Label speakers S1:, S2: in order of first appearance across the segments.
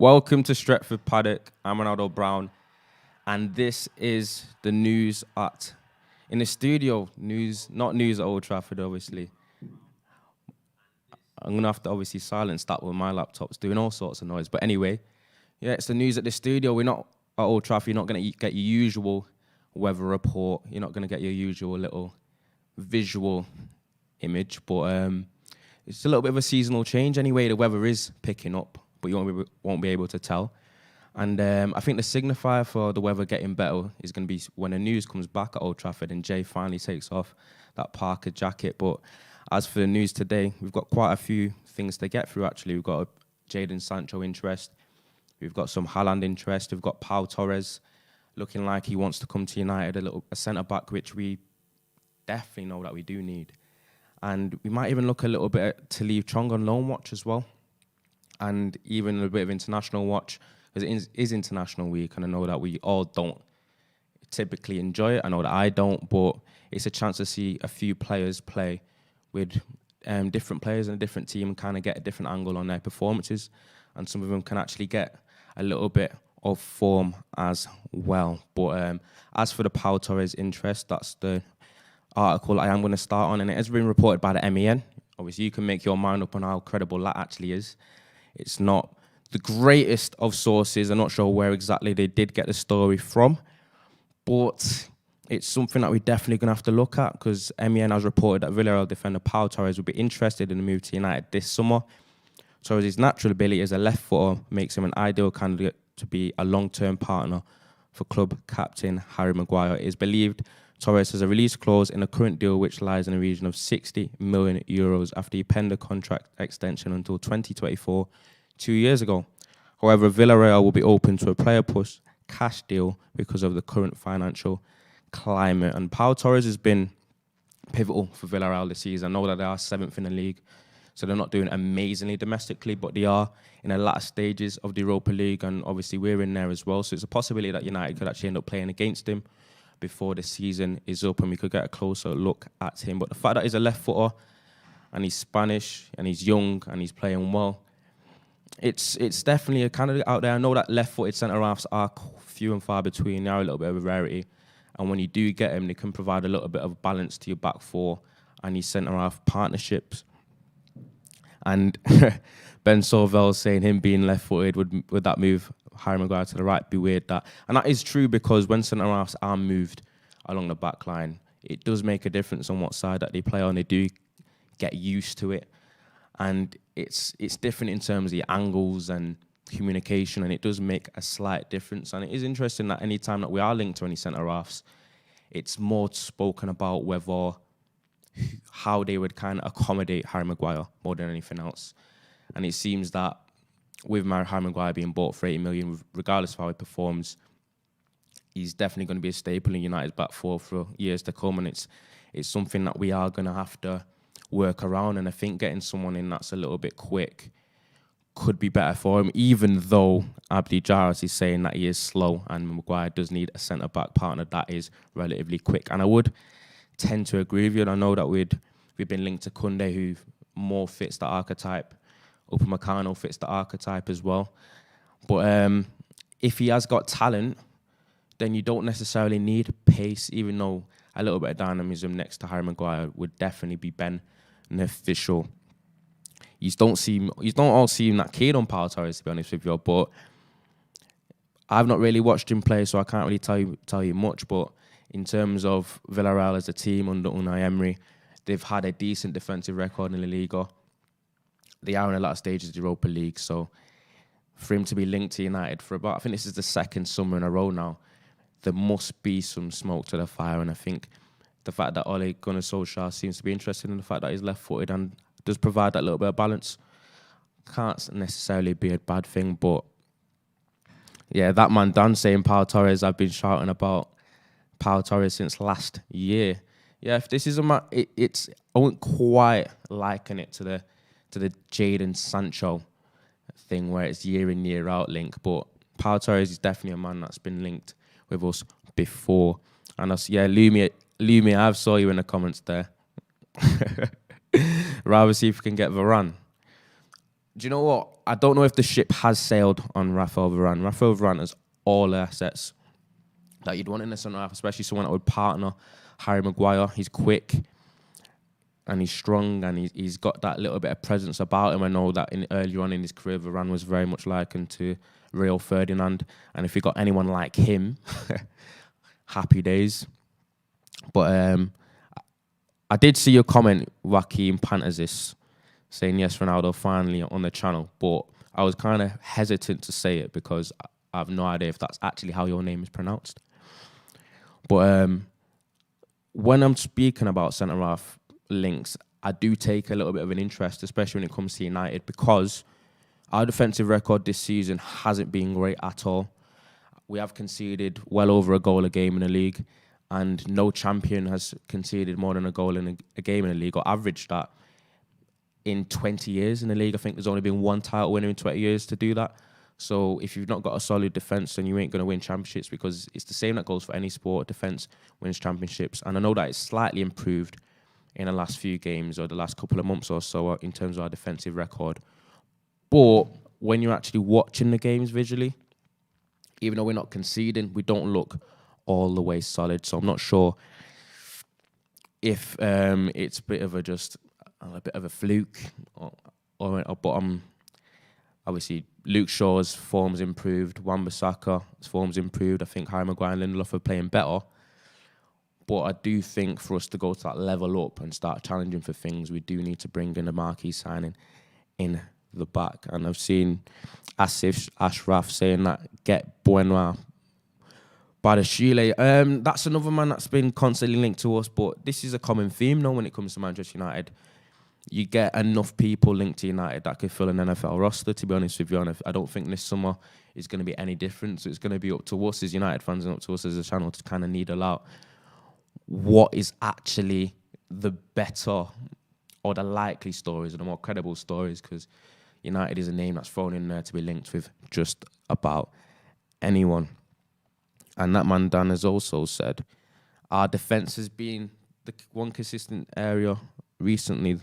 S1: Welcome to Stretford, Paddock. I'm Ronaldo Brown, and this is the news in the studio. Not news at Old Trafford, obviously. I'm gonna have to obviously silence that when my laptop's doing all sorts of noise. But anyway, yeah, it's the news at the studio. We're not at Old Trafford. You're not gonna get your usual weather report. You're not gonna get your usual little visual image, but it's a little bit of a seasonal change. Anyway, the weather is picking up, but you won't be able to tell. And I think the signifier for the weather getting better is going to be when the news comes back at Old Trafford and Jay finally takes off that Parker jacket. But as for the news today, we've got quite a few things to get through, actually. We've got a Jadon Sancho interest. We've got some Haaland interest. We've got Pau Torres looking like he wants to come to United, a centre-back, which we definitely know that we do need. And we might even look a little bit to leave Chong on loan watch as well. And even a bit of international watch, because it is international week, and I know that we all don't typically enjoy it. I know that I don't, but it's a chance to see a few players play with different players in a different team and kind of get a different angle on their performances. And some of them can actually get a little bit of form as well. But as for the Pau Torres interest, that's the article I am going to start on, and it has been reported by the MEN. Obviously, you can make your mind up on how credible that actually is. It's not the greatest of sources. I'm not sure where exactly they did get the story from, but it's something that we're definitely going to have to look at, because MEN has reported that Villarreal defender Pau Torres would be interested in the move to United this summer. Torres' natural ability as a left footer makes him an ideal candidate to be a long-term partner for club captain Harry Maguire. It is believed Torres has a release clause in the current deal, which lies in the region of €60 million after he penned a contract extension until 2024, 2 years ago. However, Villarreal will be open to a player push cash deal because of the current financial climate. And Pau Torres has been pivotal for Villarreal this season. I know that they are 7th in the league, so they're not doing amazingly domestically, but they are in the latter stages of the Europa League, and obviously we're in there as well. So it's a possibility that United could actually end up playing against him before the season is up and we could get a closer look at him. But the fact that he's a left footer and he's Spanish and he's young and he's playing well, it's definitely a candidate out there. I know that left-footed centre-halves are few and far between. They are a little bit of a rarity. And when you do get them, they can provide a little bit of balance to your back four and your centre-half partnerships. And Ben Sorvel saying him being left-footed, would that move Harry Maguire to the right be weird? And that is true, because when centre-halves are moved along the back line, it does make a difference on what side that they play on. They do get used to it. And it's different in terms of the angles and communication, and it does make a slight difference. And it is interesting that any time that we are linked to any centre-halves, it's more spoken about how they would kind of accommodate Harry Maguire more than anything else. And it seems that with Harry Maguire being bought for 80 million, regardless of how he performs, he's definitely going to be a staple in United's back four for years to come. And it's something that we are going to have to work around. And I think getting someone in that's a little bit quick could be better for him, even though Abdi Jarras is saying that he is slow and Maguire does need a centre-back partner that is relatively quick. And I would tend to agree with you. And I know that we've been linked to Kunde, who more fits the archetype. Upamecano fits the archetype as well. But if he has got talent, then you don't necessarily need pace, even though a little bit of dynamism next to Harry Maguire would definitely be beneficial. You don't all seem that keen on Pau Torres, to be honest with you, but I've not really watched him play, so I can't really tell you much. But in terms of Villarreal as a team under Unai Emery, they've had a decent defensive record in La Liga. They are in a lot of stages of the Europa League, so for him to be linked to United for I think this is the second summer in a row now, there must be some smoke to the fire. And I think the fact that Ole Gunnar Solskjaer seems to be interested in the fact that he's left-footed and does provide that little bit of balance can't necessarily be a bad thing. But yeah, that man Dan saying Pau Torres, I've been shouting about Pau Torres since last year. Yeah, if this is I won't quite liken it to the Jadon Sancho thing where it's year in, year out link. But Pau Torres is definitely a man that's been linked with us before. And Lumi, I've saw you in the comments there. Rather see if we can get Varane. Do you know what? I don't know if the ship has sailed on Rafael Varane. Rafael Varane has all the assets that you'd want in a centre half, especially someone that would partner Harry Maguire. He's quick and he's strong and he's got that little bit of presence about him. I know that earlier on in his career, Varane was very much likened to Rio Ferdinand. And if you got anyone like him, happy days. But I did see your comment, Joaquin Pantazis, saying yes, Ronaldo finally on the channel. But I was kind of hesitant to say it because I have no idea if that's actually how your name is pronounced. But when I'm speaking about centre-half links, I do take a little bit of an interest, especially when it comes to United, because our defensive record this season hasn't been great at all. We have conceded well over a goal a game in the league, and no champion has conceded more than a goal in a game in the league, or averaged that in 20 years in the league. I think there's only been one title winner in 20 years to do that. So if you've not got a solid defence, then you ain't going to win championships, because it's the same that goes for any sport. Defence wins championships. And I know that it's slightly improved in the last few games or the last couple of months or so in terms of our defensive record. But when you're actually watching the games visually, even though we're not conceding, we don't look all the way solid. So I'm not sure if it's a bit of a fluke, but obviously Luke Shaw's form's improved, Wan-Bissaka's form's improved. I think Harry Maguire and Lindelof are playing better. But I do think for us to go to that level up and start challenging for things, we do need to bring in a marquee signing in the back. And I've seen Asif Ashraf saying that get Benoit Badiashile. That's another man that's been constantly linked to us, but this is a common theme now when it comes to Manchester United. You get enough people linked to United that could fill an NFL roster, to be honest with you. And I don't think this summer is going to be any different. So it's going to be up to us as United fans and up to us as a channel to kind of needle out what is actually the better or the likely stories or the more credible stories, because United is a name that's thrown in there to be linked with just about anyone. And that man, Dan, has also said our defence has been the one consistent area recently.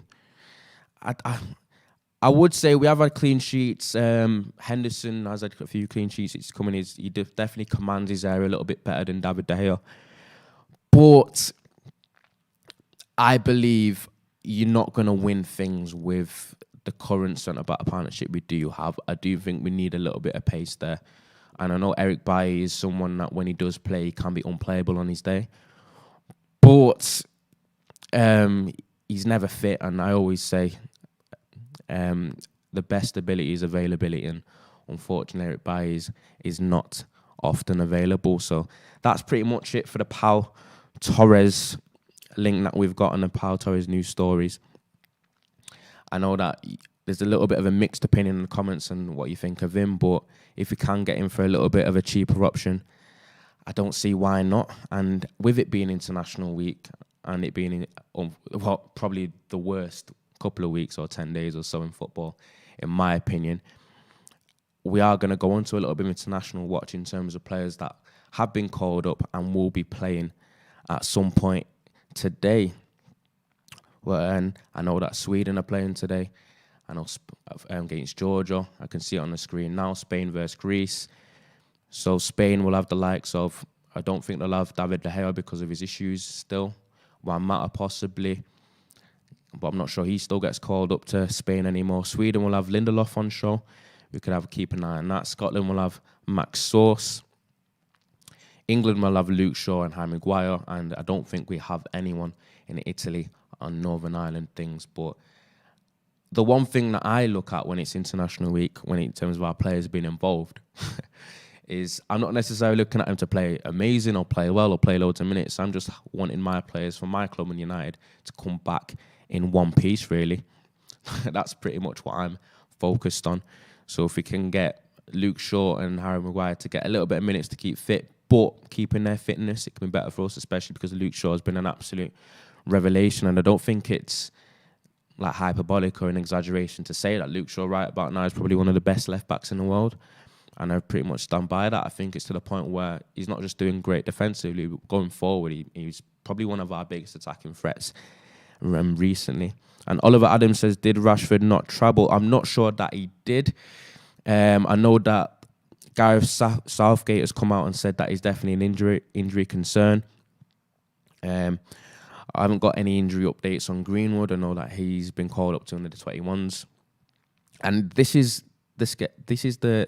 S1: I would say we have had clean sheets. Henderson has had a few clean sheets. It's coming. He definitely commands his area a little bit better than David De Gea. But I believe you're not going to win things with the current centre-back partnership we do have. I do think we need a little bit of pace there. And I know Eric Bailly is someone that when he does play, he can be unplayable on his day. But he's never fit. And I always say the best ability is availability. And unfortunately, Eric Bailly is not often available. So that's pretty much it for the Pau Torres link that we've got on the Pau Torres news stories. I know that there's a little bit of a mixed opinion in the comments on what you think of him, but if you can get him for a little bit of a cheaper option, I don't see why not. And with it being International Week and it being probably the worst couple of weeks or 10 days or so in football, in my opinion, we are going to go on to a little bit of international watch in terms of players that have been called up and will be playing at some point today. Well, and I know that Sweden are playing today. I know against Georgia. I can see it on the screen now. Spain versus Greece. So Spain will have the likes of, I don't think they'll have David De Gea because of his issues still. Juan Mata possibly. But I'm not sure he still gets called up to Spain anymore. Sweden will have Lindelof on show. We could keep an eye on that. Scotland will have Max Source. England will have Luke Shaw and Harry Maguire. And I don't think we have anyone in Italy on Northern Ireland things. But the one thing that I look at when it's International Week, when in terms of our players being involved, is I'm not necessarily looking at them to play amazing or play well or play loads of minutes. I'm just wanting my players from my club and United to come back in one piece, really. That's pretty much what I'm focused on. So if we can get Luke Shaw and Harry Maguire to get a little bit of minutes to keep fit, but keeping their fitness, it can be better for us, especially because Luke Shaw has been an absolute revelation. And I don't think it's like hyperbolic or an exaggeration to say that Luke Shaw right about now is probably one of the best left-backs in the world. And I pretty much stand by that. I think it's to the point where he's not just doing great defensively, but going forward, he's probably one of our biggest attacking threats recently. And Oliver Adams says, did Rashford not travel? I'm not sure that he did. I know that Gareth Southgate has come out and said that he's definitely an injury concern. I haven't got any injury updates on Greenwood. I know that he's been called up to under the 21s. And this is the skepticism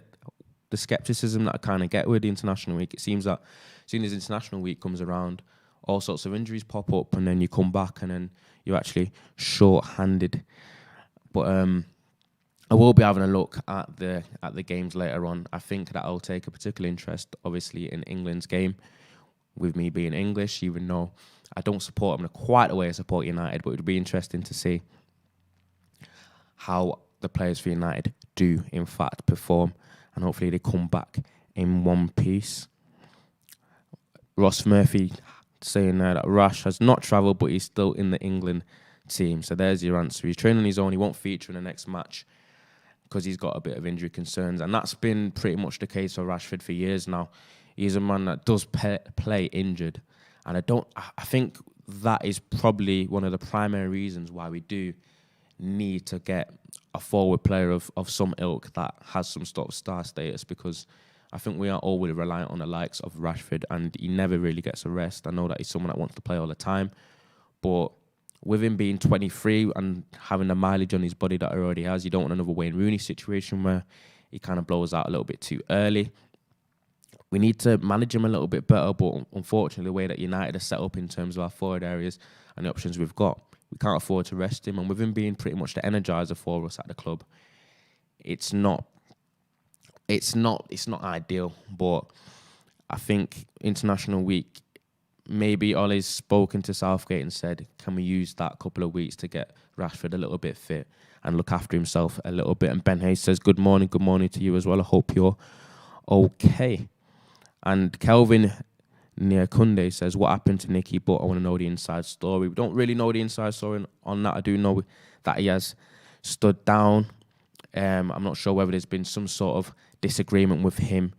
S1: that I kind of get with the international week. It seems that as soon as international week comes around, all sorts of injuries pop up, and then you come back and then you're actually short-handed. But I will be having a look at the games later on. I think that I'll take a particular interest, obviously, in England's game, with me being English, even though I don't support them in quite the way I support United. But it would be interesting to see how the players for United do, in fact, perform, and hopefully they come back in one piece. Ross Murphy saying there that Rash has not travelled, but he's still in the England team. So there's your answer. He's training on his own. He won't feature in the next match because he's got a bit of injury concerns. And that's been pretty much the case for Rashford for years now. He's a man that does play injured. And I think that is probably one of the primary reasons why we do need to get a forward player of some ilk that has some sort of star status, because I think we are always reliant on the likes of Rashford, and he never really gets a rest. I know that he's someone that wants to play all the time, but with him being 23 and having the mileage on his body that he already has, you don't want another Wayne Rooney situation where he kind of blows out a little bit too early. We need to manage him a little bit better, but unfortunately, the way that United are set up in terms of our forward areas and the options we've got, we can't afford to rest him. And with him being pretty much the energizer for us at the club, it's not ideal. But I think international week, maybe Ollie's spoken to Southgate and said, can we use that couple of weeks to get Rashford a little bit fit and look after himself a little bit. And Ben Hayes says, good morning to you as well. I hope you're okay. And Kelvin Nyakunde says, what happened to Nicky Butt? I want to know the inside story. We don't really know the inside story on that. I do know that he has stood down. I'm not sure whether there's been some sort of disagreement with him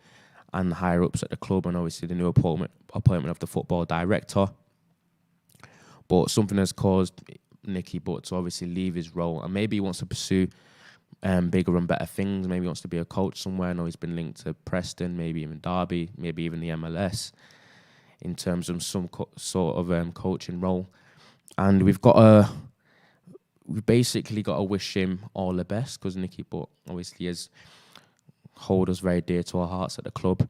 S1: and the higher-ups at the club, and obviously the new appointment of the football director. But something has caused Nicky Butt to obviously leave his role, and maybe he wants to pursue bigger and better things. Maybe he wants to be a coach somewhere. I know he's been linked to Preston, maybe even Derby, maybe even the MLS, in terms of some sort of coaching role. And we've basically got to wish him all the best, because Nicky Butt obviously hold us very dear to our hearts at the club,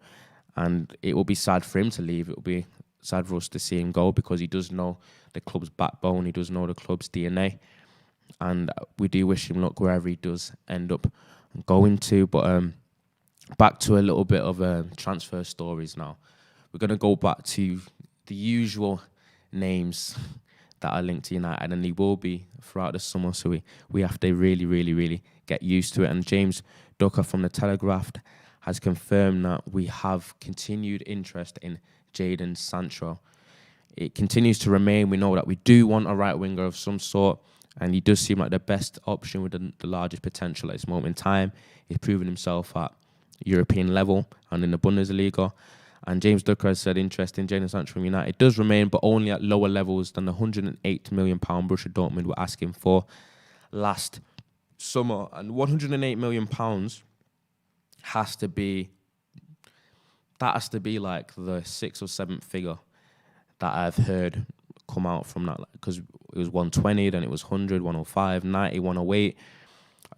S1: and it will be sad for him to leave. It will be sad for us to see him go, because he does know the club's backbone, he does know the club's DNA, and we do wish him luck wherever he does end up going to. But back to a little bit of transfer stories now. We're going to go back to the usual names that are linked to United, and they will be throughout the summer, so we have to really, really, really get used to it. And James Ducker from The Telegraph has confirmed that we have continued interest in Jadon Sancho. It continues to remain. We know that we do want a right winger of some sort, and he does seem like the best option with the largest potential at this moment in time. He's proven himself at European level and in the Bundesliga. And James Ducker has said interest in Jadon Sancho from United does remain, but only at lower levels than the £108 million Borussia Dortmund were asking for last summer. And £108 million has to be like the sixth or seventh figure that I've heard come out from that, because it was 120, then it was 100, 105, 90, 108.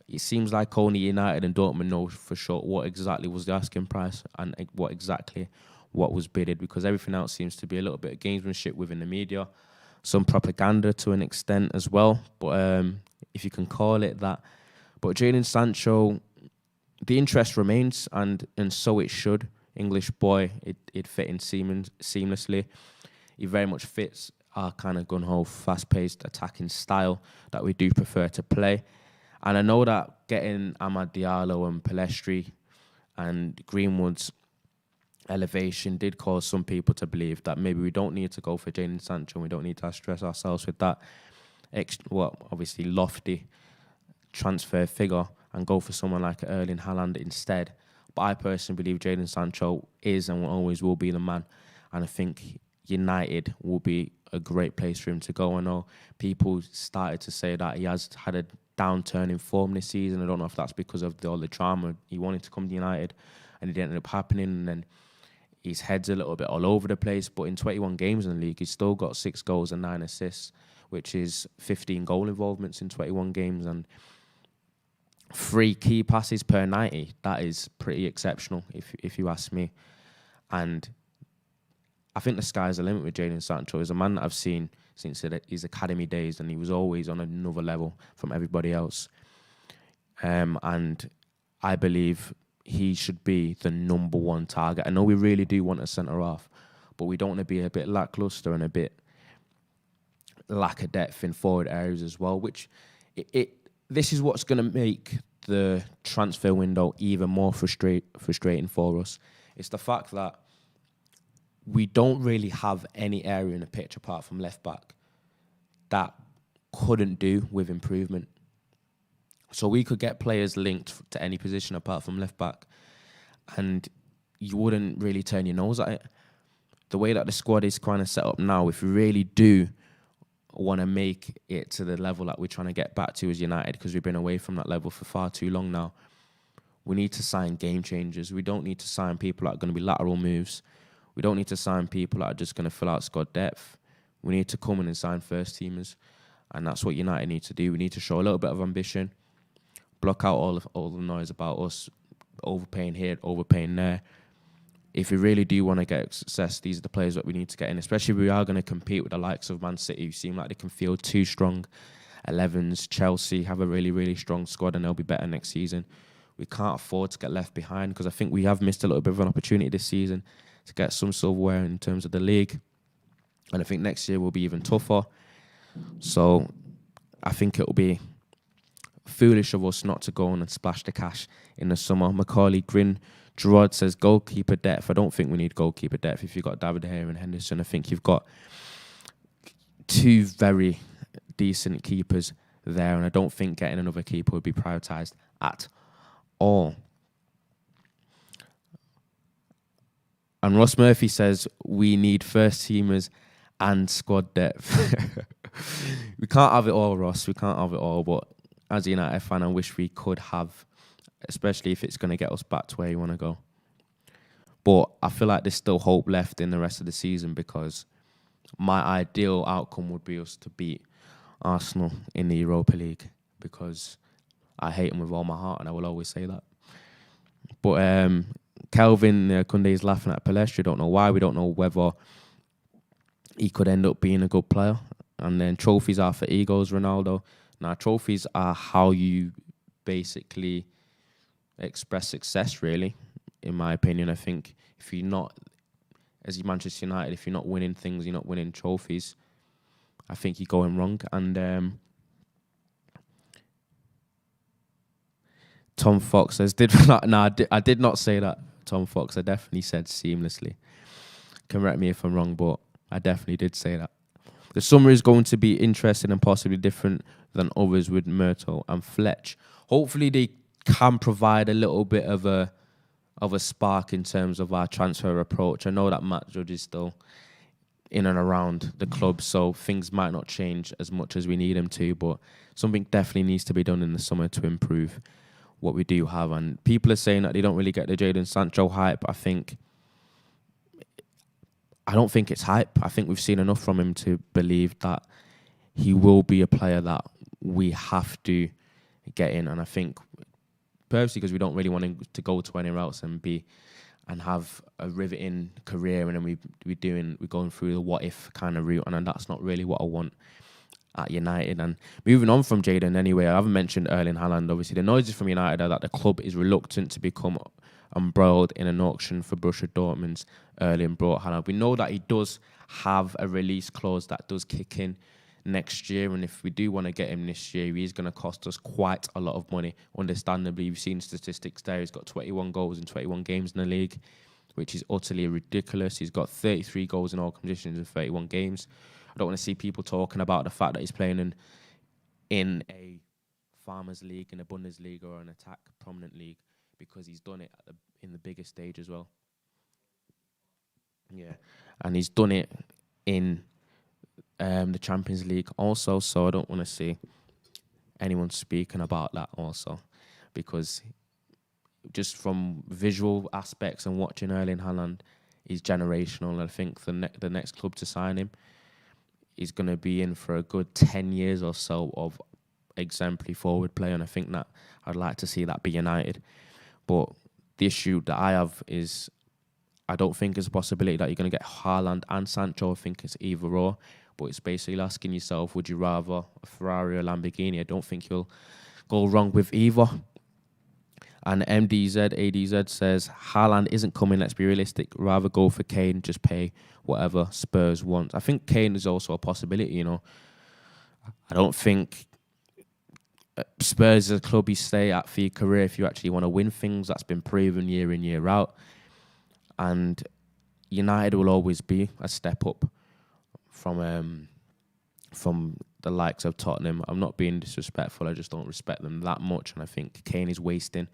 S1: It seems like only United and Dortmund know for sure what exactly was the asking price and what was bidded, because everything else seems to be a little bit of gamesmanship within the media, some propaganda to an extent as well, but if you can call it that. But Jadon Sancho, the interest remains, and so it should. English boy, it fit in seamlessly. He very much fits our kind of gun-ho, fast-paced attacking style that we do prefer to play. And I know that getting Amad Diallo and Pellistri and Greenwood's elevation did cause some people to believe that maybe we don't need to go for Jadon Sancho, and we don't need to stress ourselves with that obviously lofty transfer figure and go for someone like Erling Haaland instead. But I personally believe Jadon Sancho is and always will be the man. And I think United will be a great place for him to go. I know people started to say that he has had a downturn in form this season. I don't know if that's because of all the drama. He wanted to come to United and it ended up happening, and then his head's a little bit all over the place. But in 21 games in the league, he's still got 6 goals and 9 assists, which is 15 goal involvements in 21 games and 3 key passes per 90. That is pretty exceptional, if you ask me. And I think the sky's the limit with Jadon Sancho. He's a man that I've seen since his academy days, and he was always on another level from everybody else. And I believe he should be the number 1 target. I know we really do want a centre-half, but we don't want to be a bit lacklustre and a bit lack of depth in forward areas as well, which this is what's going to make the transfer window even more frustrating for us. It's the fact that we don't really have any area in the pitch apart from left back that couldn't do with improvement. So we could get players linked to any position apart from left back, and you wouldn't really turn your nose at it. The way that the squad is kind of set up now, if we really do want to make it to the level that we're trying to get back to as United, because we've been away from that level for far too long now, we need to sign game changers. We don't need to sign people that are going to be lateral moves. We don't need to sign people that are just going to fill out squad depth. We need to come in and sign first teamers, and that's what United need to do. We need to show a little bit of ambition, block out all the noise about us overpaying here, overpaying there. If we really do want to get success, these are the players that we need to get in, especially if we are going to compete with the likes of Man City, who seem like they can field 2 strong 11s. Chelsea have a really, really strong squad, and they'll be better next season. We can't afford to get left behind, because I think we have missed a little bit of an opportunity this season to get some silverware in terms of the league. And I think next year will be even tougher. So I think it will be foolish of us not to go on and splash the cash in the summer. Macaulay Grin Gerard says goalkeeper depth. I don't think we need goalkeeper depth. If you've got David Gea and Henderson, I think you've got 2 very decent keepers there, and I don't think getting another keeper would be prioritised at all. And Ross Murphy says we need first teamers and squad depth. We can't have it all, Ross. We can't have it all. But as a United fan, I wish we could have, especially if it's going to get us back to where you want to go. But I feel like there's still hope left in the rest of the season, because my ideal outcome would be us to beat Arsenal in the Europa League, because I hate them with all my heart, and I will always say that. But Kelvin Kunde is laughing at Palestra. Don't know why. We don't know whether he could end up being a good player. And then trophies are for egos, Ronaldo. Now, trophies are how you basically express success, really, in my opinion. I think if you're not, as Manchester United, if you're not winning things, you're not winning trophies, I think you're going wrong. And Tom Fox says, I did not say that, Tom Fox. I definitely said seamlessly. Correct me if I'm wrong, but I definitely did say that. The summer is going to be interesting and possibly different than others with Myrtle and Fletch. Hopefully they can provide a little bit of a spark in terms of our transfer approach. I know that Matt Judge is still in and around the club, so things might not change as much as we need them to, but something definitely needs to be done in the summer to improve what we do have. And people are saying that they don't really get the Jadon Sancho hype. I don't think it's hype. I think we've seen enough from him to believe that he will be a player that we have to get in. And I think purposely because we don't really want him to go to anywhere else and have a riveting career, and then we're going through the what if kind of route, and that's not really what I want at United. And moving on from Jadon anyway, I haven't mentioned Erling Haaland. Obviously, the noises from United are that the club is reluctant to become embroiled in an auction for Borussia Dortmund's Erling Braut Haaland. We know that he does have a release clause that does kick in next year, and if we do want to get him this year, he's going to cost us quite a lot of money. Understandably, you've seen statistics there. He's got 21 goals in 21 games in the league, which is utterly ridiculous. He's got 33 goals in all competitions in 31 games. I don't want to see people talking about the fact that he's playing in a Farmers League, in a Bundesliga, or an attack prominent league, because he's done it in the biggest stage as well. Yeah, and he's done it in the Champions League also. So I don't want to see anyone speaking about that also, because just from visual aspects and watching Erling Haaland, he's generational. And I think the next club to sign him is going to be in for a good 10 years or so of exemplary forward play. And I think that I'd like to see that be United. But the issue that I have is I don't think it's a possibility that you're going to get Haaland and Sancho. I think it's either or. But it's basically asking yourself, would you rather a Ferrari or Lamborghini? I don't think you'll go wrong with either. And ADZ says, Haaland isn't coming, let's be realistic. Rather go for Kane, just pay whatever Spurs want. I think Kane is also a possibility, you know. I don't think Spurs is a club you stay at for your career if you actually want to win things. That's been proven year in, year out. And United will always be a step up from the likes of Tottenham. I'm not being disrespectful, I just don't respect them that much, and I think Kane is wasting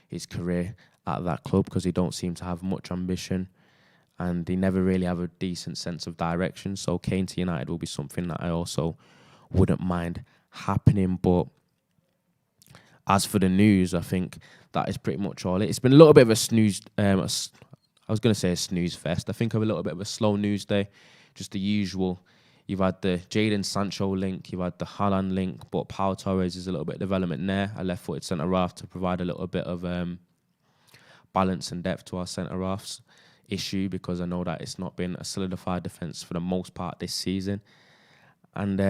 S1: his career at that club because he don't seem to have much ambition and they never really have a decent sense of direction. So Kane to United will be something that I also wouldn't mind happening. But as for the news, I think that is pretty much all. It's been a little bit of a snooze, I was going to say a snooze fest. I think of a little bit of a slow news day, just the usual. You've had the Jadon Sancho link, you've had the Haaland link, but Pau Torres is a little bit of development there, a left-footed centre-half to provide a little bit of balance and depth to our centre-halves issue, because I know that it's not been a solidified defence for the most part this season. And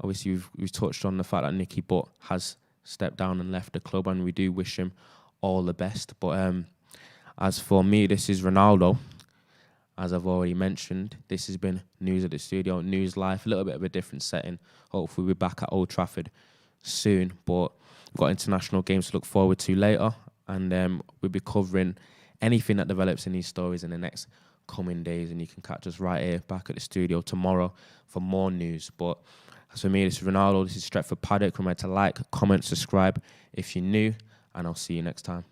S1: obviously we've touched on the fact that Nicky Butt has stepped down and left the club, and we do wish him all the best. But as for me, this is Ronaldo. As I've already mentioned, this has been News at the Studio, News Live, a little bit of a different setting. Hopefully we're back at Old Trafford soon, but we've got international games to look forward to later, and we'll be covering anything that develops in these stories in the next coming days, and you can catch us right here back at the studio tomorrow for more news. But as for me, this is Ronaldo, this is Stretford Paddock. Remember to like, comment, subscribe if you're new, and I'll see you next time.